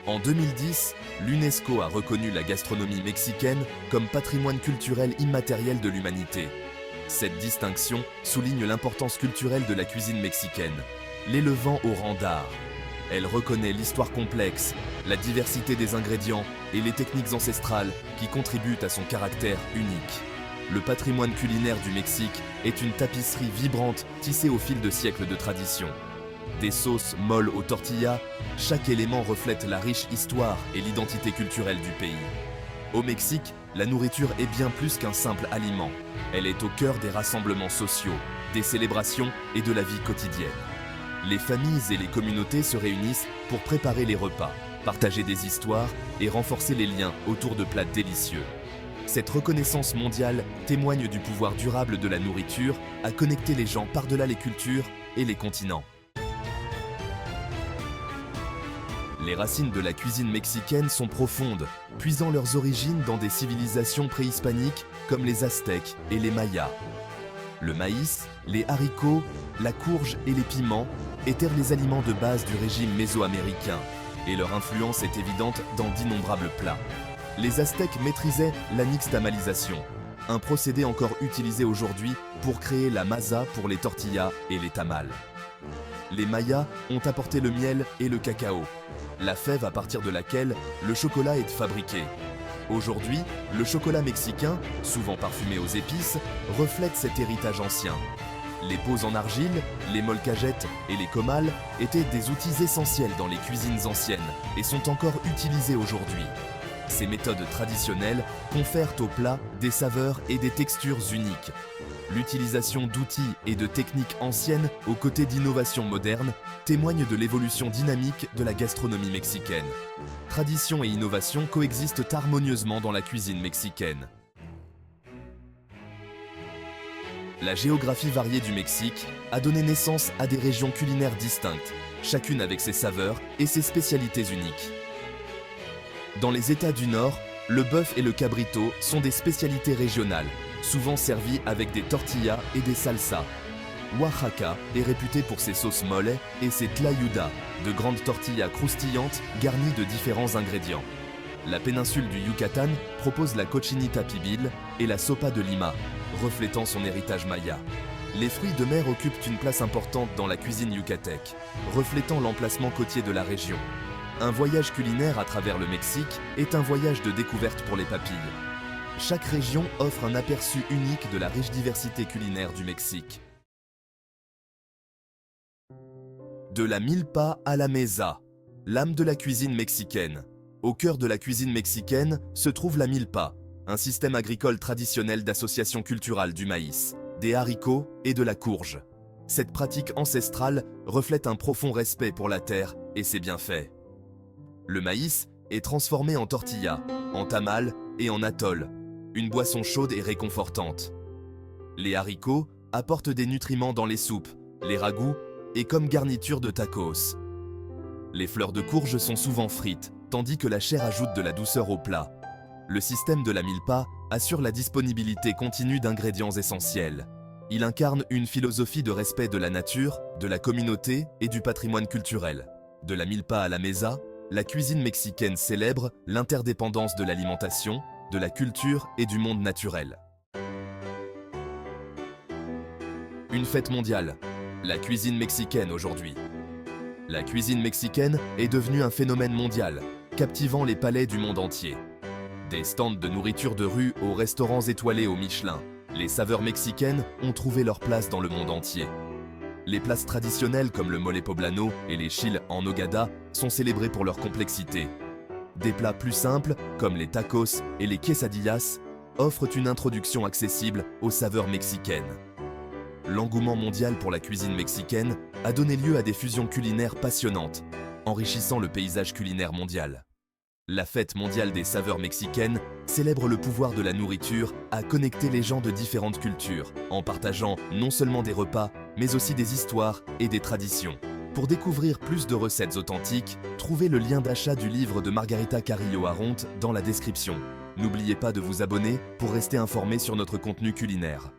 En 2010, l'UNESCO a reconnu la gastronomie mexicaine comme patrimoine culturel immatériel de l'humanité. Cette distinction souligne l'importance culturelle de la cuisine mexicaine, l'élevant au rang d'art. Elle reconnaît l'histoire complexe, la diversité des ingrédients et les techniques ancestrales qui contribuent à son caractère unique. Le patrimoine culinaire du Mexique est une tapisserie vibrante tissée au fil de siècles de tradition. Des sauces molles aux tortillas, chaque élément reflète la riche histoire et l'identité culturelle du pays. Au Mexique, la nourriture est bien plus qu'un simple aliment. Elle est au cœur des rassemblements sociaux, des célébrations et de la vie quotidienne. Les familles et les communautés se réunissent pour préparer les repas, partager des histoires et renforcer les liens autour de plats délicieux. Cette reconnaissance mondiale témoigne du pouvoir durable de la nourriture à connecter les gens par-delà les cultures et les continents. Les racines de la cuisine mexicaine sont profondes, puisant leurs origines dans des civilisations préhispaniques comme les Aztèques et les Mayas. Le maïs, les haricots, la courge et les piments étaient les aliments de base du régime mésoaméricain, et leur influence est évidente dans d'innombrables plats. Les Aztèques maîtrisaient la nixtamalisation, un procédé encore utilisé aujourd'hui pour créer la masa pour les tortillas et les tamales. Les Mayas ont apporté le miel et le cacao, la fève à partir de laquelle le chocolat est fabriqué. Aujourd'hui, le chocolat mexicain, souvent parfumé aux épices, reflète cet héritage ancien. Les pots en argile, les molcajetes et les comals étaient des outils essentiels dans les cuisines anciennes et sont encore utilisés aujourd'hui. Ces méthodes traditionnelles confèrent aux plats des saveurs et des textures uniques. L'utilisation d'outils et de techniques anciennes aux côtés d'innovations modernes témoigne de l'évolution dynamique de la gastronomie mexicaine. Tradition et innovation coexistent harmonieusement dans la cuisine mexicaine. La géographie variée du Mexique a donné naissance à des régions culinaires distinctes, chacune avec ses saveurs et ses spécialités uniques. Dans les États du Nord, le bœuf et le cabrito sont des spécialités régionales, souvent servies avec des tortillas et des salsas. Oaxaca est réputé pour ses sauces moles et ses tlayudas, de grandes tortillas croustillantes garnies de différents ingrédients. La péninsule du Yucatan propose la cochinita pibil et la sopa de lima, reflétant son héritage maya. Les fruits de mer occupent une place importante dans la cuisine yucatèque, reflétant l'emplacement côtier de la région. Un voyage culinaire à travers le Mexique est un voyage de découverte pour les papilles. Chaque région offre un aperçu unique de la riche diversité culinaire du Mexique. De la milpa à la mesa, l'âme de la cuisine mexicaine. Au cœur de la cuisine mexicaine se trouve la milpa, un système agricole traditionnel d'association culturelle du maïs, des haricots et de la courge. Cette pratique ancestrale reflète un profond respect pour la terre et ses bienfaits. Le maïs est transformé en tortilla, en tamal et en atol, une boisson chaude et réconfortante. Les haricots apportent des nutriments dans les soupes, les ragoûts et comme garniture de tacos. Les fleurs de courge sont souvent frites, tandis que la chair ajoute de la douceur au plat. Le système de la milpa assure la disponibilité continue d'ingrédients essentiels. Il incarne une philosophie de respect de la nature, de la communauté et du patrimoine culturel. De la milpa à la mesa, la cuisine mexicaine célèbre l'interdépendance de l'alimentation, de la culture et du monde naturel. Une fête mondiale. La cuisine mexicaine aujourd'hui. La cuisine mexicaine est devenue un phénomène mondial, captivant les palais du monde entier. Des stands de nourriture de rue aux restaurants étoilés au Michelin, les saveurs mexicaines ont trouvé leur place dans le monde entier. Les plats traditionnels comme le mole poblano et les chiles en nogada sont célébrés pour leur complexité. Des plats plus simples, comme les tacos et les quesadillas, offrent une introduction accessible aux saveurs mexicaines. L'engouement mondial pour la cuisine mexicaine a donné lieu à des fusions culinaires passionnantes, enrichissant le paysage culinaire mondial. La fête mondiale des saveurs mexicaines célèbre le pouvoir de la nourriture à connecter les gens de différentes cultures, en partageant non seulement des repas, mais aussi des histoires et des traditions. Pour découvrir plus de recettes authentiques, trouvez le lien d'achat du livre de Margarita Carrillo Arronte dans la description. N'oubliez pas de vous abonner pour rester informé sur notre contenu culinaire.